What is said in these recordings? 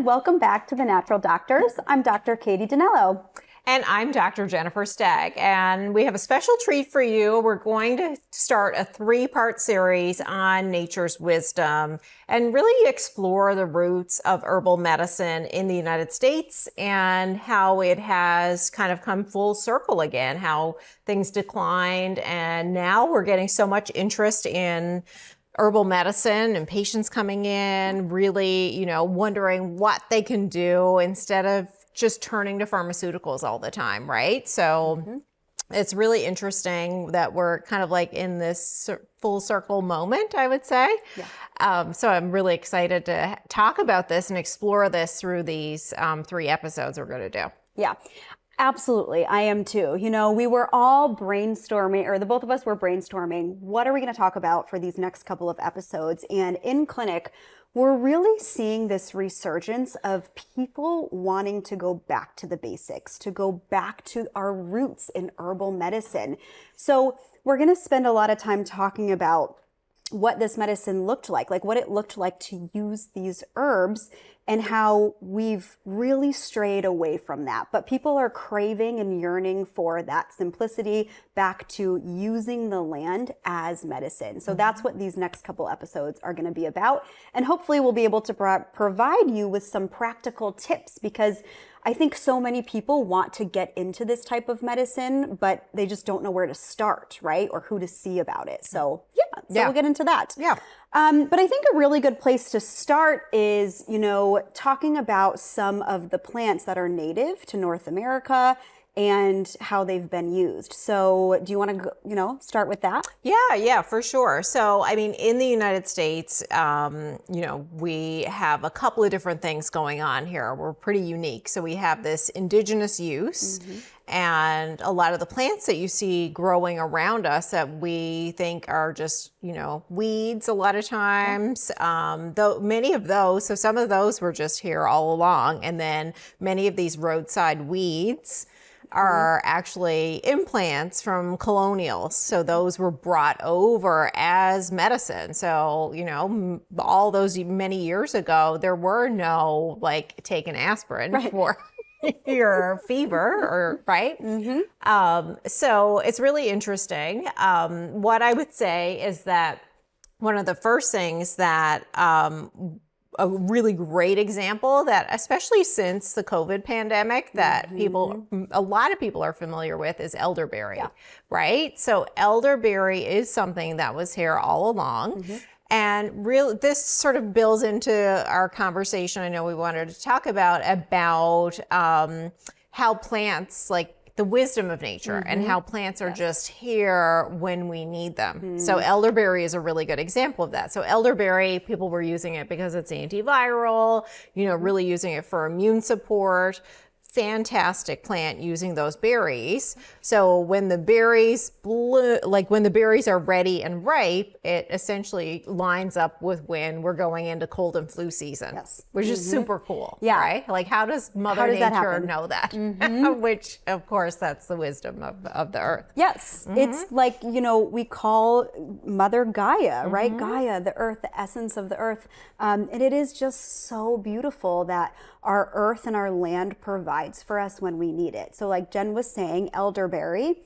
Welcome back to The Natural Doctors. I'm Dr. Katie DiNello. And I'm Dr. Jennifer Stagg, and we have a special treat for you. We're going to start a 3-part series on nature's wisdom and really explore the roots of herbal medicine in the United States and how it has kind of come full circle again, how things declined, and now we're getting so much interest in herbal medicine and patients coming in really, wondering what they can do instead of just turning to pharmaceuticals all the time, right? So it's really interesting that we're kind of like in this full circle moment, I would say. Yeah. So I'm really excited to talk about this and explore this through these 3 episodes we're going to do. Yeah. Absolutely. I am too. We were all brainstorming, or the both of us were brainstorming, what are we going to talk about for these next couple of episodes? And in clinic, we're really seeing this resurgence of people wanting to go back to the basics, to go back to our roots in herbal medicine. So we're going to spend a lot of time talking about what this medicine looked like what it looked like to use these herbs and how we've really strayed away from that. But people are craving and yearning for that simplicity, back to using the land as medicine. So that's what these next couple episodes are going to be about. And hopefully we'll be able to provide you with some practical tips, because I think so many people want to get into this type of medicine, but they just don't know where to start, right? Or who to see about it. So we'll get into that. Yeah. But I think a really good place to start is, talking about some of the plants that are native to North America and how they've been used. So do you want to, start with that? Yeah, for sure. So, in the United States, we have a couple of different things going on here. We're pretty unique. So we have this indigenous use and a lot of the plants that you see growing around us that we think are just, weeds a lot of times. Though many of those, so some of those were just here all along. And then many of these roadside weeds are actually implants from Colonial. So those were brought over as medicine. So, all those many years ago, there were no take an aspirin for your fever, or right? So it's really interesting. What I would say is that one of the first things that a really great example that, especially since the COVID pandemic, that a lot of people are familiar with is elderberry, right? So elderberry is something that was here all along. And this sort of builds into our conversation I know we wanted to talk about how plants, the wisdom of nature and how plants are just here when we need them. So elderberry is a really good example of that. So elderberry, people were using it because it's antiviral, really using it for immune support. Fantastic plant using those berries. So when the berries when the berries are ready and ripe, it essentially lines up with when we're going into cold and flu season, which is super cool, right? How does Mother Nature know that? Which, of course, that's the wisdom of the earth. Yes, it's we call Mother Gaia, right? Gaia, the earth, the essence of the earth. And it is just so beautiful that our earth and our land provides for us when we need it. So like Jen was saying, elderberry,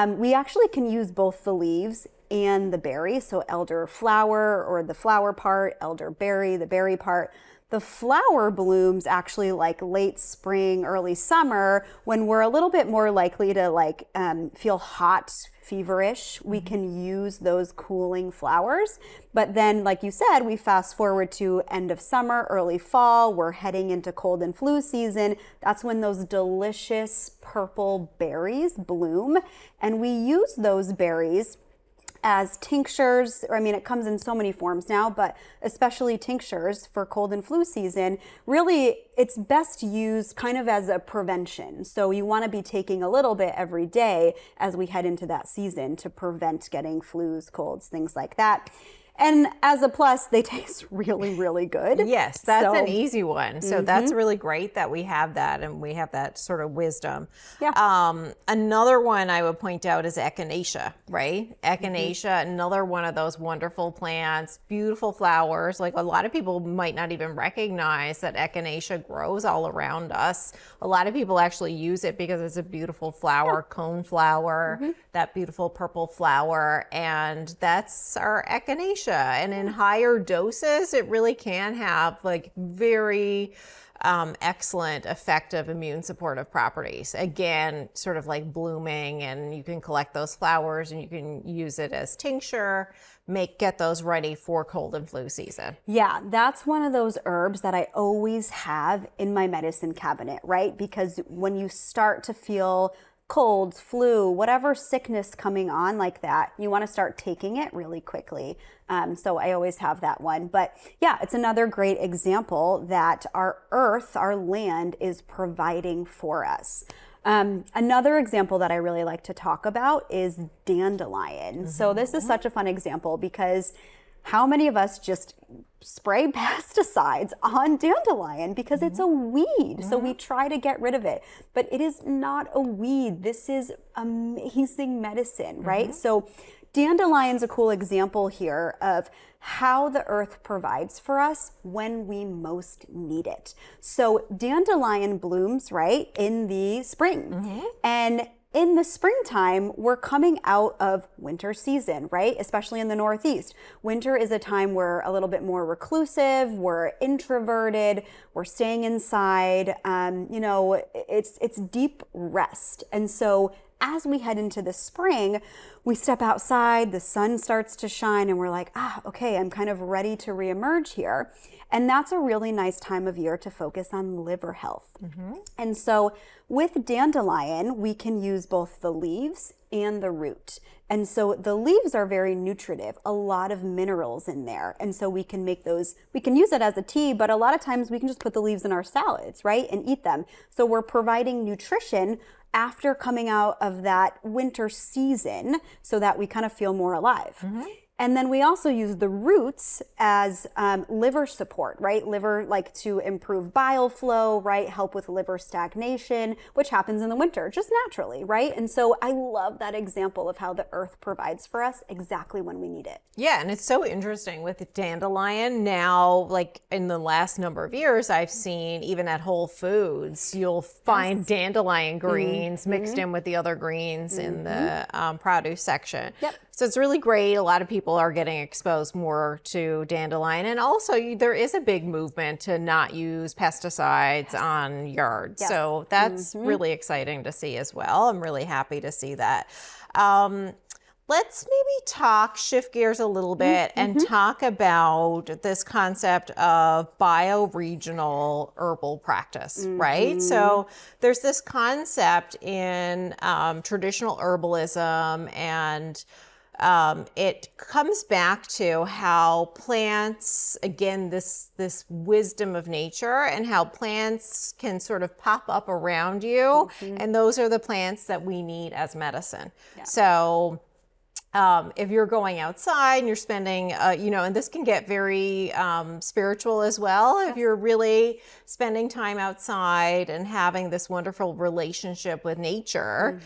we actually can use both the leaves and the berry. So elder flower, or the flower part, elderberry, the berry part. The flower blooms actually like late spring, early summer, when we're a little bit more likely to like feel hot, feverish. We can use those cooling flowers. But then, like you said, we fast forward to end of summer, early fall. We're heading into cold and flu season. That's when those delicious purple berries bloom. And we use those berries as tinctures. I mean, it comes in so many forms now, but especially tinctures for cold and flu season. Really, it's best used kind of as a prevention. So you want to be taking a little bit every day as we head into that season to prevent getting flus, colds, things like that. And as a plus, they taste really, really good. Yes, that's an easy one. So that's really great that we have that, and we have that sort of wisdom. Yeah. Another one I would point out is Echinacea, right? Echinacea, another one of those wonderful plants, beautiful flowers. Like a lot of people might not even recognize that Echinacea grows all around us. A lot of people actually use it because it's a beautiful flower, cone flower, that beautiful purple flower, and that's our Echinacea. And in higher doses, it really can have like very excellent effective immune supportive properties. Again, sort of like blooming, and you can collect those flowers and you can use it as tincture, get those ready for cold and flu season. Yeah, that's one of those herbs that I always have in my medicine cabinet, right? Because when you start to feel cold, flu, whatever sickness coming on like that, you want to start taking it really quickly. So I always have that one. But yeah, it's another great example that our earth, our land is providing for us. Another example that I really like to talk about is dandelion. So this is such a fun example because how many of us just spray pesticides on dandelion because it's a weed? So we try to get rid of it, but it is not a weed. This is amazing medicine, right? So dandelion's a cool example here of how the earth provides for us when we most need it. So dandelion blooms, right, in the spring. And in the springtime, we're coming out of winter season, right? Especially in the Northeast. Winter is a time we're a little bit more reclusive, we're introverted, we're staying inside. You know, it's deep rest. And so as we head into the spring, we step outside, the sun starts to shine, and we're like, okay, I'm kind of ready to reemerge here. And that's a really nice time of year to focus on liver health. And so with dandelion, we can use both the leaves and the root. And so the leaves are very nutritive, a lot of minerals in there. And so we can make those, we can use it as a tea, but a lot of times we can just put the leaves in our salads, right? And eat them. So we're providing nutrition after coming out of that winter season so that we kind of feel more alive. And then we also use the roots as liver support, right? Liver, like to improve bile flow, right? Help with liver stagnation, which happens in the winter, just naturally, right? And so I love that example of how the earth provides for us exactly when we need it. Yeah, and it's so interesting with dandelion now, like in the last number of years, I've seen even at Whole Foods, you'll find dandelion greens mixed in with the other greens in the produce section. So it's really great. A lot of people are getting exposed more to dandelion. And also there is a big movement to not use pesticides on yards. So that's really exciting to see as well. I'm really happy to see that. Let's maybe shift gears a little bit and talk about this concept of bioregional herbal practice, right? So there's this concept in traditional herbalism, and it comes back to how plants, again, this wisdom of nature, and how plants can sort of pop up around you. And those are the plants that we need as medicine. So if you're going outside and you're spending, you know, and this can get very spiritual as well. If you're really spending time outside and having this wonderful relationship with nature,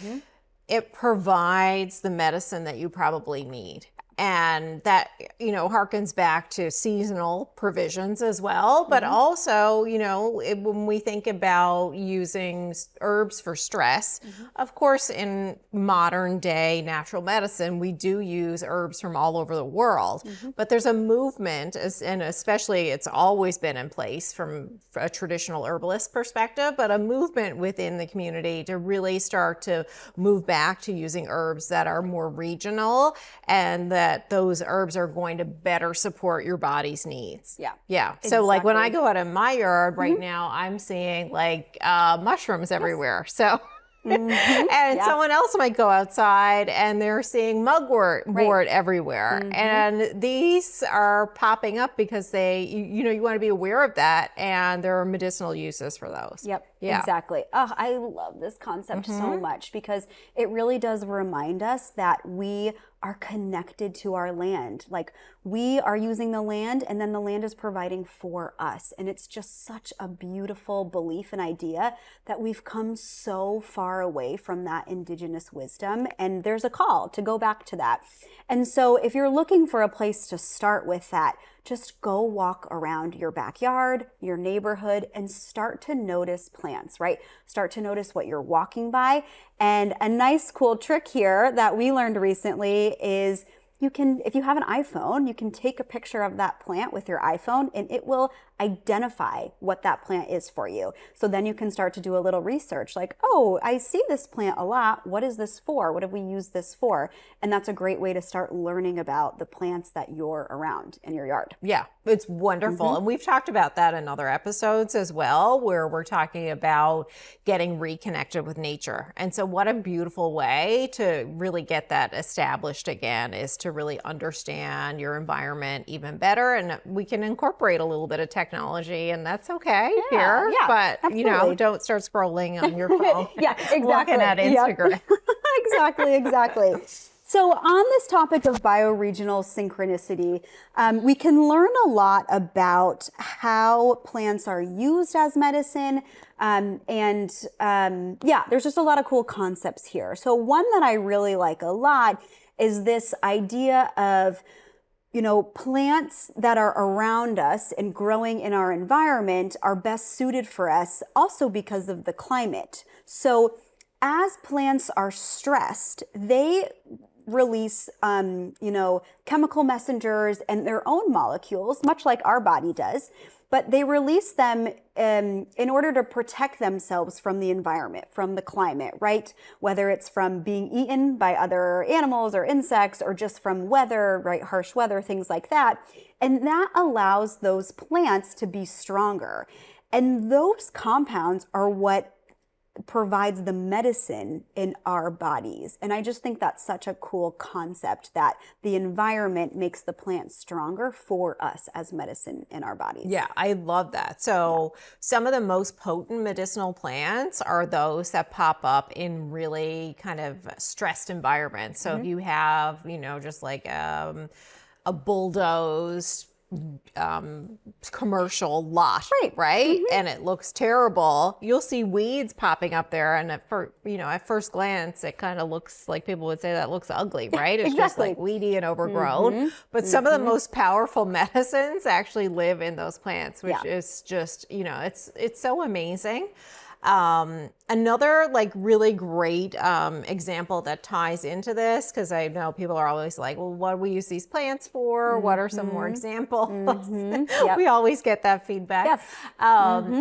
it provides the medicine that you probably need. And that, harkens back to seasonal provisions as well. But also, when we think about using herbs for stress, of course, in modern day natural medicine, we do use herbs from all over the world. But there's a movement, and especially it's always been in place from a traditional herbalist perspective, but a movement within the community to really start to move back to using herbs that are more regional, and that those herbs are going to better support your body's needs. Yeah. So like when I go out in my yard right now, I'm seeing like mushrooms everywhere. So and someone else might go outside and they're seeing mugwort everywhere. And these are popping up because you want to be aware of that, and there are medicinal uses for those. Exactly. Oh, I love this concept so much, because it really does remind us that we are connected to our land. Like, we are using the land, and then the land is providing for us. And it's just such a beautiful belief and idea that we've come so far away from that indigenous wisdom. And there's a call to go back to that. And so if you're looking for a place to start with that, just go walk around your backyard, your neighborhood, and start to notice plants, right? Start to notice what you're walking by. And a nice, cool trick here that we learned recently is if you have an iPhone, you can take a picture of that plant with your iPhone, and it will identify what that plant is for you. So then you can start to do a little research, like, oh, I see this plant a lot. What is this for? What have we used this for? And that's a great way to start learning about the plants that you're around in your yard. Yeah, it's wonderful. And we've talked about that in other episodes as well, where we're talking about getting reconnected with nature. And so what a beautiful way to really get that established again is to really understand your environment even better. And we can incorporate a little bit of technology, and that's okay here. But absolutely. Don't start scrolling on your phone. Exactly. Looking at Instagram. Exactly. So on this topic of bioregional synchronicity, we can learn a lot about how plants are used as medicine. There's just a lot of cool concepts here. So one that I really like a lot is this idea of plants that are around us and growing in our environment are best suited for us also because of the climate. So as plants are stressed, they release, chemical messengers and their own molecules, much like our body does, but they release them in order to protect themselves from the environment, from the climate, right? Whether it's from being eaten by other animals or insects, or just from weather, right? Harsh weather, things like that. And that allows those plants to be stronger. And those compounds are what provides the medicine in our bodies. And I just think that's such a cool concept, that the environment makes the plant stronger for us as medicine in our bodies. Yeah, I love that. So some of the most potent medicinal plants are those that pop up in really kind of stressed environments. So if you have, just like a bulldozed commercial lot, right? And it looks terrible. You'll see weeds popping up there, and at first glance, it kind of looks like, people would say that looks ugly, right? It's just like weedy and overgrown. But some of the most powerful medicines actually live in those plants, which is just, it's so amazing. Another really great example that ties into this, because I know people are always like, well, what do we use these plants for? What are some more examples? We always get that feedback.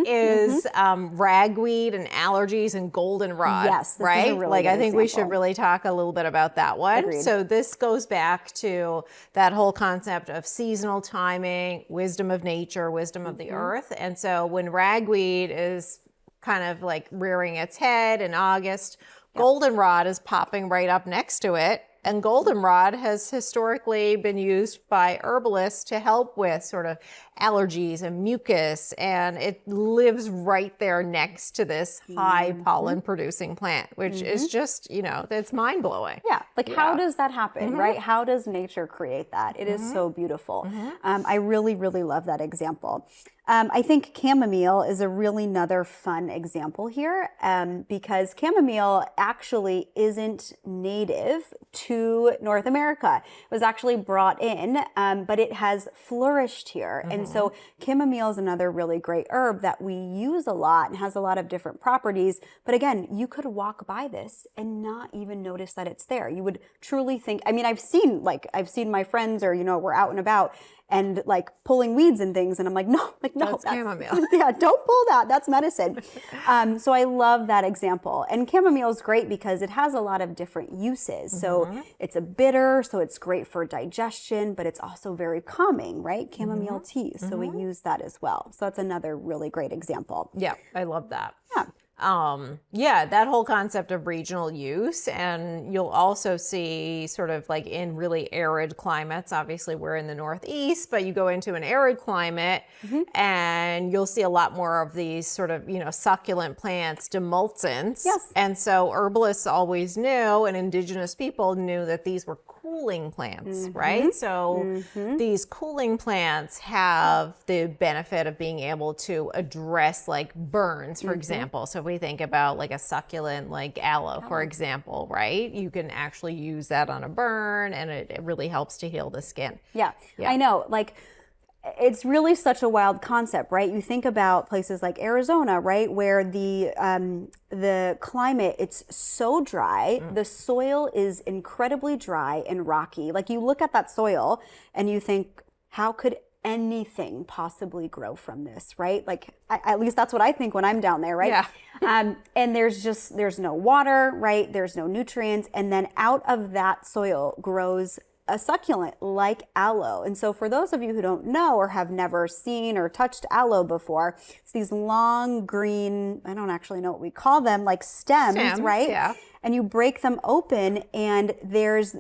Is ragweed and allergies and goldenrod. Yes, this right? is a really good I think we should example. really talk a little bit about that one. Agreed. So this goes back to that whole concept of seasonal timing, wisdom of nature, wisdom of the earth. And so when ragweed is kind of rearing its head in August, goldenrod is popping right up next to it. And goldenrod has historically been used by herbalists to help with sort of allergies and mucus, and it lives right there next to this high pollen producing plant, which is just, it's mind blowing. How does that happen, right? How does nature create that? It is so beautiful. I really, really love that example. I think chamomile is a really another fun example here because chamomile actually isn't native to North America. It was actually brought in, but it has flourished here. And so chamomile is another really great herb that we use a lot and has a lot of different properties. But again, you could walk by this and not even notice that it's there. You would truly think, I mean, I've seen my friends or, we're out and about and like pulling weeds and things. And I'm like, no, that's chamomile. Yeah, don't pull that. That's medicine. So I love that example. And chamomile is great because it has a lot of different uses. So it's a bitter, so it's great for digestion, but it's also very calming, right? Chamomile tea. So we use that as well. So that's another really great example. Yeah, I love that. Yeah. Yeah, that whole concept of regional use, and you'll also see sort of like in really arid climates, obviously we're in the Northeast, but you go into an arid climate and you'll see a lot more of these sort of, succulent plants, demulcents. Yes. And so herbalists always knew, and indigenous people knew that these were cooling plants, right? So these cooling plants have the benefit of being able to address like burns, for example. So if we think about like a succulent like aloe, for example, right? You can actually use that on a burn and it really helps to heal the skin. Yeah, I know. Like, it's really such a wild concept, right? You think about places like Arizona, right, where the climate, it's so dry, the soil is incredibly dry and rocky. Like you look at that soil and you think, how could anything possibly grow from this, right? Like at least that's what I think when I'm down there, right? Yeah. And there's no water, right? There's no nutrients, and then out of that soil grows a succulent like aloe. And so for those of you who don't know or have never seen or touched aloe before, it's these long green, I don't actually know what we call them, like stems, right? Yeah. And you break them open and there's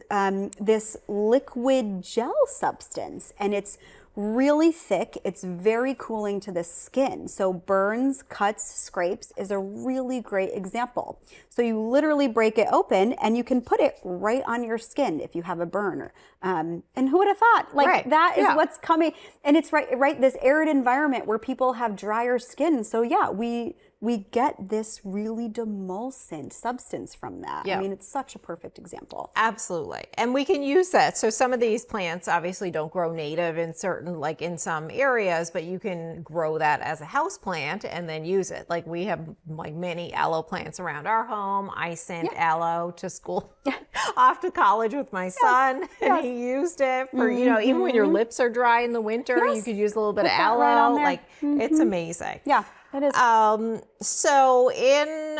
this liquid gel substance, and it's really thick. It's very cooling to the skin. So burns, cuts, scrapes is a really great example. So you literally break it open and you can put it right on your skin if you have a burn. And who would have thought? Like that is what's coming. And it's right, this arid environment where people have drier skin. So yeah, we get this really demulcent substance from that. Yeah. I mean, it's such a perfect example. Absolutely. And we can use that. So some of these plants obviously don't grow native in certain, like in some areas, but you can grow that as a house plant and then use it. Like we have like many aloe plants around our home. I sent aloe to school, off to college with my son, and he used it for, even when your lips are dry in the winter, you could use a little bit of aloe. Right on there. Like it's amazing. Yeah. It is. So in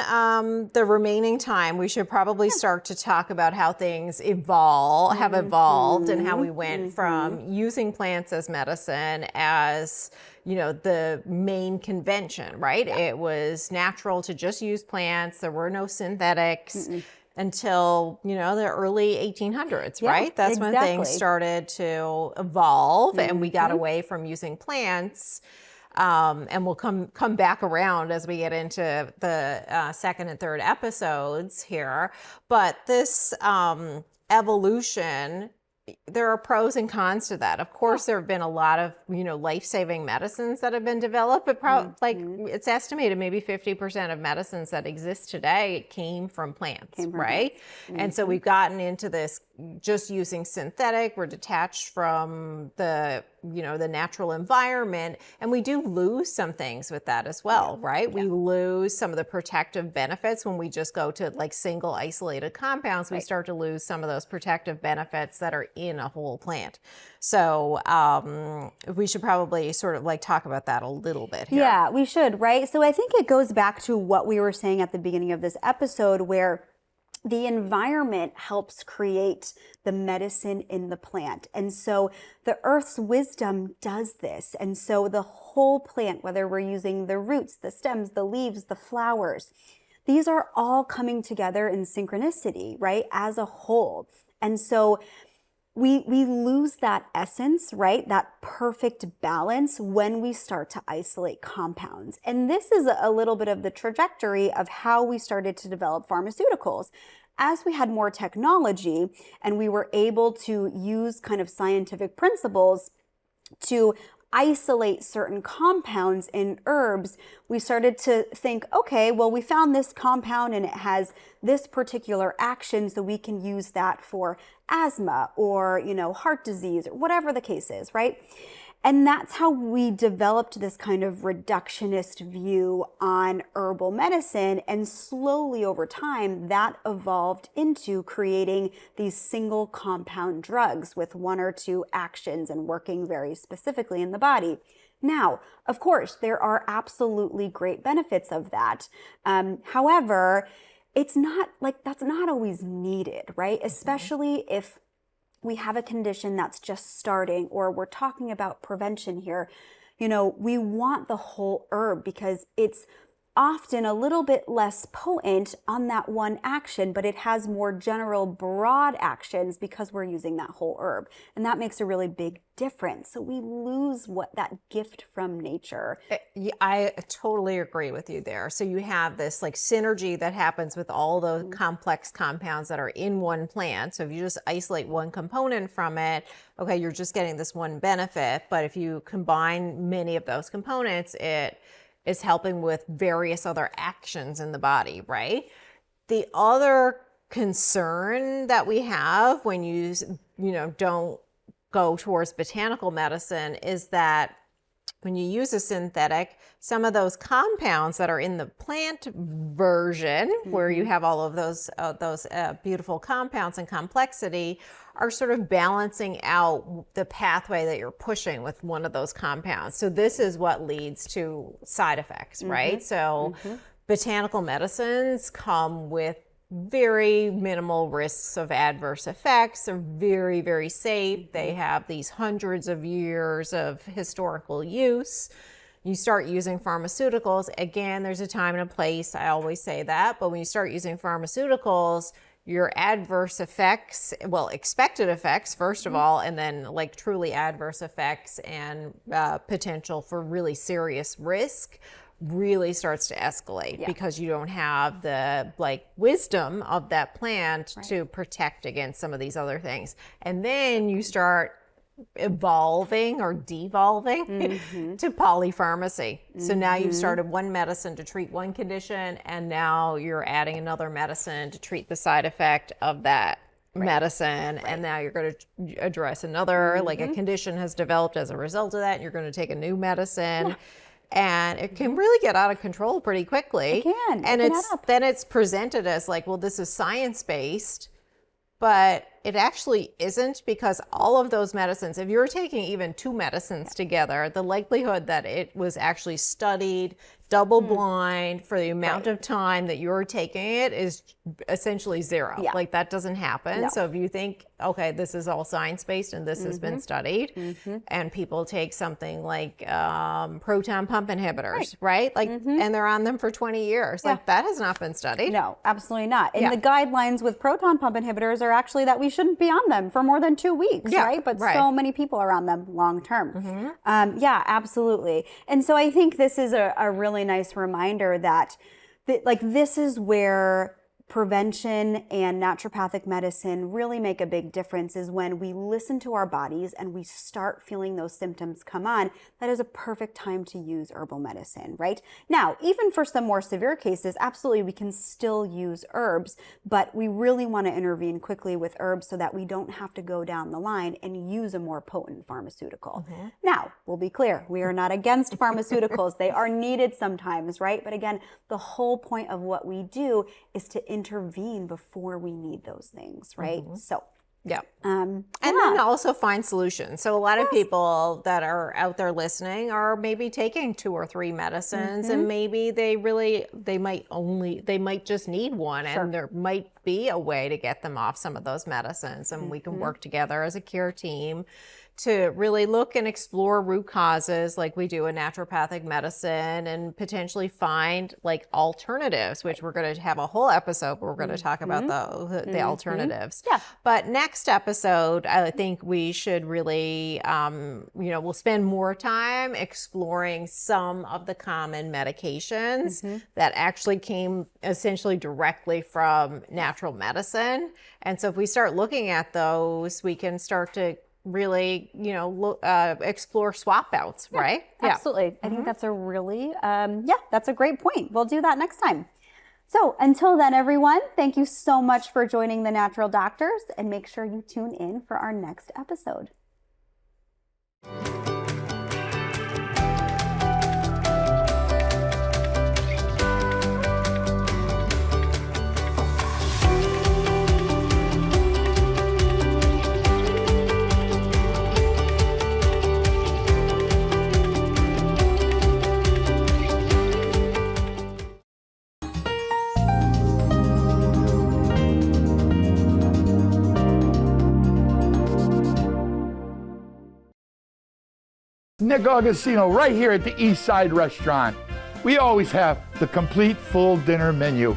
the remaining time, we should probably start to talk about how things have evolved and how we went from using plants as medicine as, the main convention, right? Yeah. It was natural to just use plants. There were no synthetics. Until, the early 1800s, right? That's when things started to evolve and we got away from using plants. And we'll come back around as we get into the second and third episodes here. But this evolution, there are pros and cons to that. Of course, there have been a lot of, life-saving medicines that have been developed, but it's estimated maybe 50% of medicines that exist today came from plants, right? And so we've gotten into this just using synthetic. We're detached from the natural environment, and we do lose some things with that as well, right? We lose some of the protective benefits when we just go to like single isolated compounds. We start to lose some of those protective benefits that are in a whole plant. So we should probably sort of like talk about that a little bit here. Yeah, we should, right? So I think it goes back to what we were saying at the beginning of this episode, where the environment helps create the medicine in the plant. And so the earth's wisdom does this. And so the whole plant, whether we're using the roots, the stems, the leaves, the flowers, these are all coming together in synchronicity, right? As a whole. And so we lose that essence, right? That perfect balance when we start to isolate compounds. And this is a little bit of the trajectory of how we started to develop pharmaceuticals. As we had more technology and we were able to use kind of scientific principles to isolate certain compounds in herbs, we started to think, okay, well, we found this compound and it has this particular action, so we can use that for asthma or, heart disease or whatever the case is, right? And that's how we developed this kind of reductionist view on herbal medicine. And slowly over time, that evolved into creating these single compound drugs with one or two actions and working very specifically in the body. Now, of course, there are absolutely great benefits of that. However, it's not like that's not always needed, right? Especially if we have a condition that's just starting, or we're talking about prevention here. We want the whole herb because it's often a little bit less potent on that one action, but it has more general broad actions because we're using that whole herb. And that makes a really big difference. So we lose that gift from nature. I totally agree with you there. So you have this like synergy that happens with all the complex compounds that are in one plant. So if you just isolate one component from it, okay, you're just getting this one benefit. But if you combine many of those components, it is helping with various other actions in the body, right? The other concern that we have when you don't go towards botanical medicine is that when you use a synthetic, some of those compounds that are in the plant version, where you have all of those beautiful compounds and complexity, are sort of balancing out the pathway that you're pushing with one of those compounds. So this is what leads to side effects, right? So botanical medicines come with very minimal risks of adverse effects. They're very, very safe. They have these hundreds of years of historical use. You start using pharmaceuticals, again, there's a time and a place, I always say that, but when you start using pharmaceuticals, your adverse effects, well, expected effects, first of all, and then like truly adverse effects and potential for really serious risk really starts to escalate because you don't have the wisdom of that plant to protect against some of these other things. And then you start evolving or devolving to polypharmacy. So now you've started one medicine to treat one condition, and now you're adding another medicine to treat the side effect of that medicine. And now you're going to address another, like a condition has developed as a result of that, and you're going to take a new medicine. And it can really get out of control pretty quickly. It can. And then it's presented as like, well, this is science-based, but it actually isn't, because all of those medicines, if you're taking even two medicines together, the likelihood that it was actually studied, double blind for the amount of time that you're taking it is essentially zero. Like that doesn't happen. So if you think, okay, this is all science-based and this has been studied, and people take something like proton pump inhibitors, right? Like, and they're on them for 20 years. Like that has not been studied. No, absolutely not. And the guidelines with proton pump inhibitors are actually that we shouldn't be on them for more than 2 weeks, right? But so many people are on them long term. Yeah, absolutely. And so I think this is a really nice reminder that this is where prevention and naturopathic medicine really make a big difference, is when we listen to our bodies and we start feeling those symptoms come on. That is a perfect time to use herbal medicine, right? Now, even for some more severe cases, absolutely, we can still use herbs, but we really want to intervene quickly with herbs so that we don't have to go down the line and use a more potent pharmaceutical. Now, we'll be clear, we are not against pharmaceuticals. They are needed sometimes, right? But again, the whole point of what we do is to intervene before we need those things, right? So and then also find solutions. So a lot of people that are out there listening are maybe taking 2 or 3 medicines, and maybe they might just need one, and there might be a way to get them off some of those medicines, and we can work together as a care team to really look and explore root causes like we do in naturopathic medicine, and potentially find like alternatives, which we're going to have a whole episode where we're going to talk about the alternatives. But next episode, I think we should really, we'll spend more time exploring some of the common medications that actually came essentially directly from natural medicine. And so if we start looking at those, we can start to really, explore swap outs, right? Absolutely. I think that's a really, that's a great point. We'll do that next time. So until then, everyone, thank you so much for joining the Natural Doctors, and make sure you tune in for our next episode. Nick Augustino right here at the East Side Restaurant. We always have the complete full dinner menu.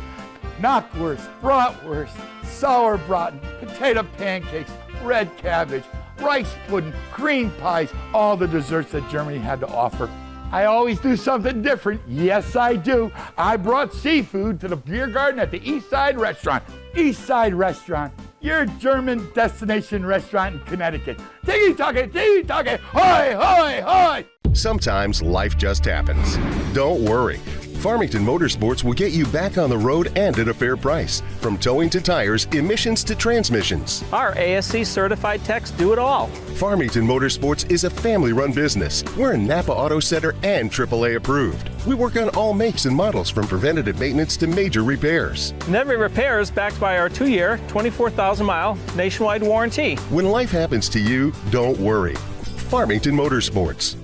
Knockwurst, bratwurst, sauerbraten, potato pancakes, red cabbage, rice pudding, cream pies, all the desserts that Germany had to offer. I always do something different. Yes, I do. I brought seafood to the beer garden at the East Side Restaurant. East Side Restaurant, your German destination restaurant in Connecticut. Tiki-taka, tiki-taka, hoi, hoi, hoi! Sometimes life just happens. Don't worry. Farmington Motorsports will get you back on the road and at a fair price. From towing to tires, emissions to transmissions. Our ASC certified techs do it all. Farmington Motorsports is a family-run business. We're a Napa Auto Center and AAA approved. We work on all makes and models from preventative maintenance to major repairs. And every repair is backed by our 2-year, 24,000-mile nationwide warranty. When life happens to you, don't worry. Farmington Motorsports.